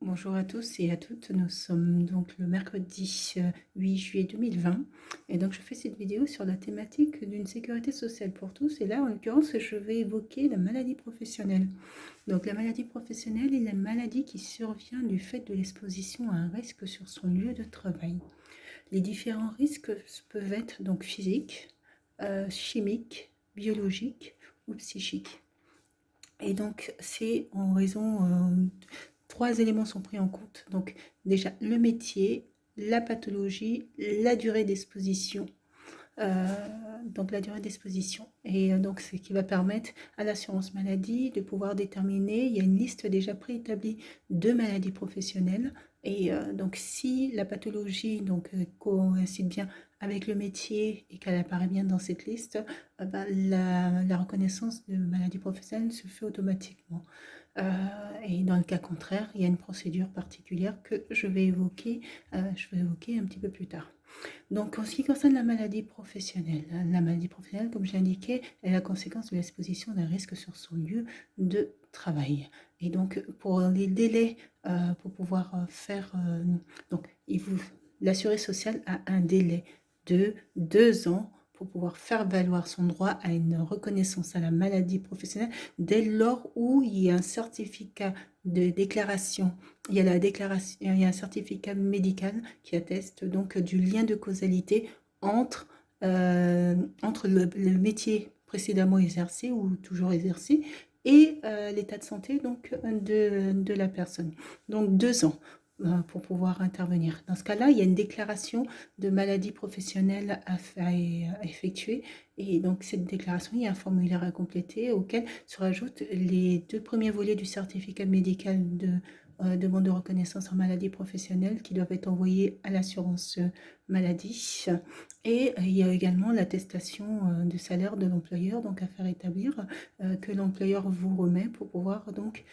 Bonjour à tous et à toutes, nous sommes donc le mercredi 8 juillet 2020 et donc je fais cette vidéo sur la thématique d'une sécurité sociale pour tous et là en l'occurrence je vais évoquer la maladie professionnelle. Donc la maladie professionnelle est la maladie qui survient du fait de l'exposition à un risque sur son lieu de travail. Les différents risques peuvent être donc physiques, chimiques, biologiques ou psychiques. Et donc c'est en raison trois éléments sont pris en compte. Donc déjà le métier, la pathologie, la durée d'exposition. Euh, donc la durée d'exposition. Et donc ce qui va permettre à l'assurance maladie de pouvoir déterminer, il y a une liste déjà préétablie de maladies professionnelles. Et donc si la pathologie coïncide bien avec le métier et qu'elle apparaît bien dans cette liste, la reconnaissance de maladie professionnelle se fait automatiquement. Et dans le cas contraire, il y a une procédure particulière que je vais évoquer un petit peu plus tard. Donc, en ce qui concerne la maladie professionnelle, comme j'ai indiqué, est la conséquence de l'exposition d'un risque sur son lieu de travail. Et donc, pour les délais, pour pouvoir donc, l'assuré social a un délai de 2 ans pour pouvoir faire valoir son droit à une reconnaissance à la maladie professionnelle dès lors où il y a un certificat de déclaration. Il y a un certificat médical qui atteste donc du lien de causalité entre, entre le métier précédemment exercé ou toujours exercé et l'état de santé donc de la personne. Donc 2 ans pour pouvoir intervenir. Dans ce cas-là, il y a une déclaration de maladie professionnelle à effectuer. Et donc, cette déclaration, il y a un formulaire à compléter auquel se rajoutent les 2 premiers volets du certificat médical de demande de reconnaissance en maladie professionnelle qui doivent être envoyés à l'assurance maladie. Et il y a également l'attestation de salaire de l'employeur, donc à faire établir que l'employeur vous remet pour pouvoir donc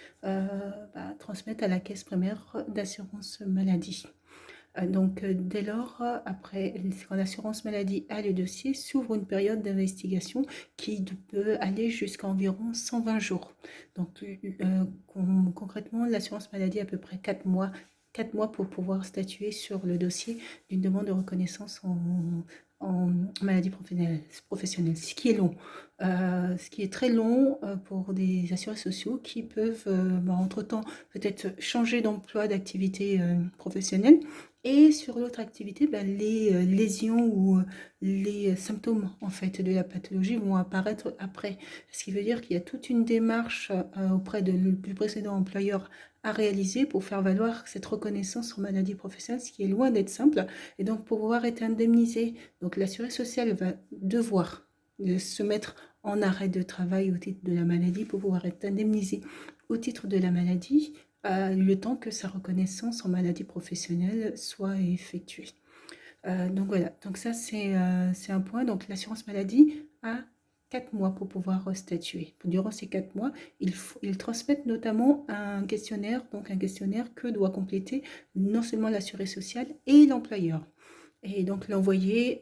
transmettre à la caisse primaire d'assurance maladie. Donc, dès lors, après, quand l'assurance maladie a le dossier, s'ouvre une période d'investigation qui peut aller jusqu'à environ 120 jours. Donc, concrètement, l'assurance maladie a à peu près 4 mois. 4 mois pour pouvoir statuer sur le dossier d'une demande de reconnaissance en maladie professionnelle, ce qui est long. Ce qui est très long pour des assurés sociaux qui peuvent, entre-temps, peut-être changer d'emploi, d'activité professionnelle et sur l'autre activité, les lésions ou les symptômes en fait de la pathologie vont apparaître après. Ce qui veut dire qu'il y a toute une démarche auprès du précédent employeur à réaliser pour faire valoir cette reconnaissance en maladie professionnelle, ce qui est loin d'être simple. Et donc pour pouvoir être indemnisé, donc l'assuré social va devoir se mettre en arrêt de travail au titre de la maladie pour pouvoir être indemnisé au titre de la maladie le temps que sa reconnaissance en maladie professionnelle soit effectuée. Donc voilà, donc ça c'est un point. Donc l'assurance maladie a 4 mois pour pouvoir statuer. Durant ces 4 mois, ils transmettent notamment un questionnaire, donc un questionnaire que doit compléter non seulement l'assuré social et l'employeur. Et donc l'envoyer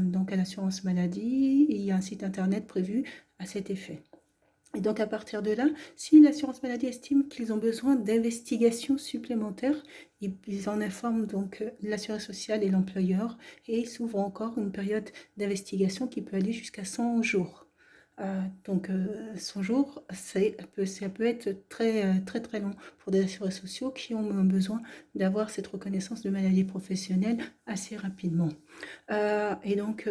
donc à l'assurance maladie, il y a un site internet prévu à cet effet. Et donc à partir de là, si l'assurance maladie estime qu'ils ont besoin d'investigations supplémentaires, ils en informent donc l'assureur social et l'employeur et il s'ouvre encore une période d'investigation qui peut aller jusqu'à 100 jours. 100 jours, ça peut être très long pour des assureurs sociaux qui ont besoin d'avoir cette reconnaissance de maladie professionnelle assez rapidement. Et donc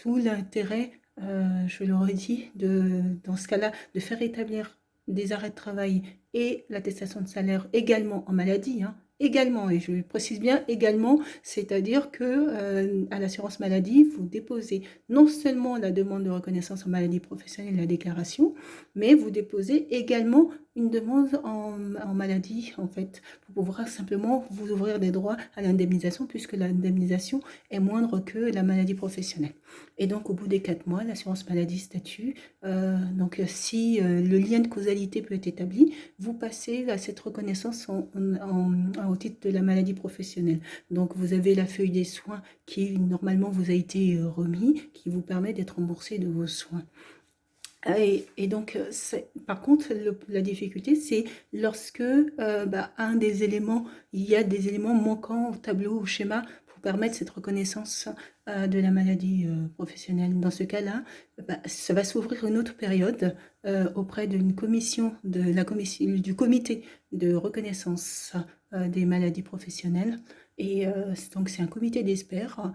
tout l'intérêt, je le redis, dans ce cas-là, de faire établir des arrêts de travail et l'attestation de salaire également en maladie, hein, également, et je précise bien également, c'est-à-dire que à l'assurance maladie, vous déposez non seulement la demande de reconnaissance en maladie professionnelle, la déclaration, mais vous déposez également une demande en maladie, en fait, pour pouvoir simplement vous ouvrir des droits à l'indemnisation, puisque l'indemnisation est moindre que la maladie professionnelle. Et donc, au bout des 4 mois, l'assurance maladie statue. Si le lien de causalité peut être établi, vous passez à cette reconnaissance au titre de la maladie professionnelle. Donc, vous avez la feuille des soins qui, normalement, vous a été remis, qui vous permet d'être remboursé de vos soins. Et donc, par contre, la difficulté, c'est lorsque il y a des éléments manquants au tableau, au schéma, pour permettre cette reconnaissance de la maladie professionnelle. Dans ce cas-là, ça va s'ouvrir une autre période auprès d'une commission, du comité de reconnaissance des maladies professionnelles. Et donc, c'est un comité d'experts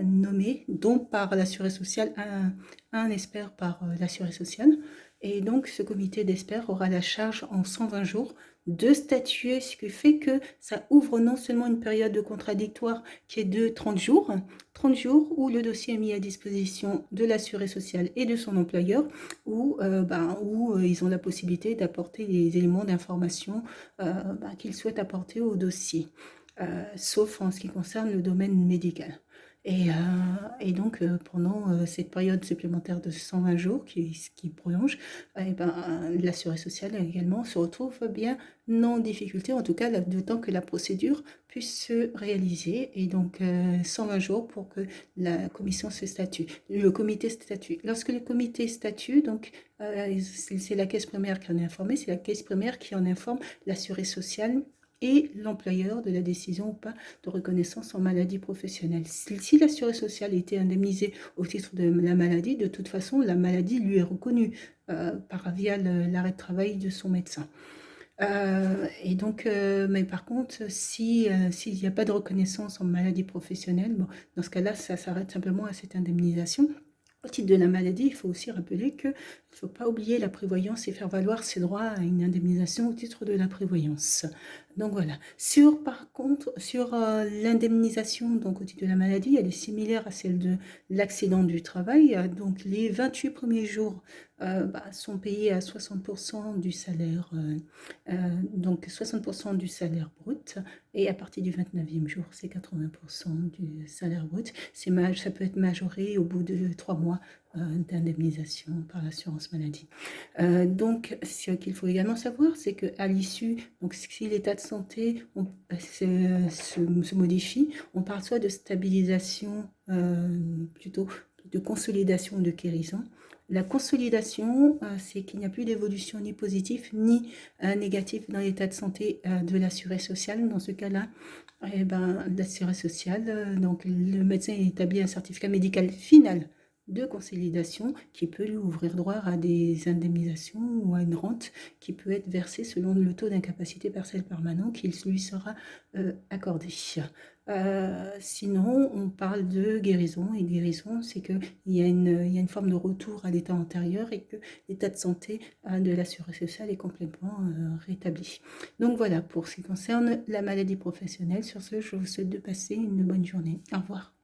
nommé, dont par l'assuré social, un expert par l'assuré social. Et donc, ce comité d'experts aura la charge en 120 jours de statuer, ce qui fait que ça ouvre non seulement une période de contradictoire qui est de 30 jours où le dossier est mis à disposition de l'assuré social et de son employeur, où ils ont la possibilité d'apporter les éléments d'information qu'ils souhaitent apporter au dossier, sauf en ce qui concerne le domaine médical. Et donc, pendant cette période supplémentaire de 120 jours qui prolonge, l'assuré social également se retrouve bien en difficulté, en tout cas, le temps que la procédure puisse se réaliser. Et donc, 120 jours pour que la commission se statue, le comité statue. Lorsque le comité statue, donc, c'est la caisse primaire qui en est informée, c'est la caisse primaire qui en informe l'assuré social et l'employeur de la décision ou pas de reconnaissance en maladie professionnelle. Si l'assuré social était indemnisé au titre de la maladie, de toute façon, la maladie lui est reconnue via l'arrêt de travail de son médecin. Mais par contre, s'il n'y a pas de reconnaissance en maladie professionnelle, bon, dans ce cas-là, ça s'arrête simplement à cette indemnisation. Au titre de la maladie, il faut aussi rappeler qu'il ne faut pas oublier la prévoyance et faire valoir ses droits à une indemnisation au titre de la prévoyance. Donc voilà. Par contre, sur l'indemnisation donc au titre de la maladie, elle est similaire à celle de l'accident du travail. Donc les 28 premiers jours sont payés à 60% du salaire, donc 60% du salaire brut, et à partir du 29e jour, c'est 80% du salaire brut. Ça peut être majoré au bout de 3 mois d'indemnisation par l'assurance maladie. Donc, ce qu'il faut également savoir, c'est qu'à l'issue, donc si l'état de santé se modifie, on parle soit de stabilisation, plutôt de consolidation ou de guérison. La consolidation, c'est qu'il n'y a plus d'évolution ni positive ni négative dans l'état de santé de l'assuré social. Dans ce cas-là, l'assuré social, donc le médecin établit un certificat médical final de consolidation qui peut lui ouvrir droit à des indemnisations ou à une rente qui peut être versée selon le taux d'incapacité partielle permanent qui lui sera accordé. Sinon, on parle de guérison, et guérison, c'est qu'il y a une forme de retour à l'état antérieur et que l'état de santé de l'assuré social est complètement rétabli. Donc voilà, pour ce qui concerne la maladie professionnelle. Sur ce, je vous souhaite de passer une bonne journée. Au revoir.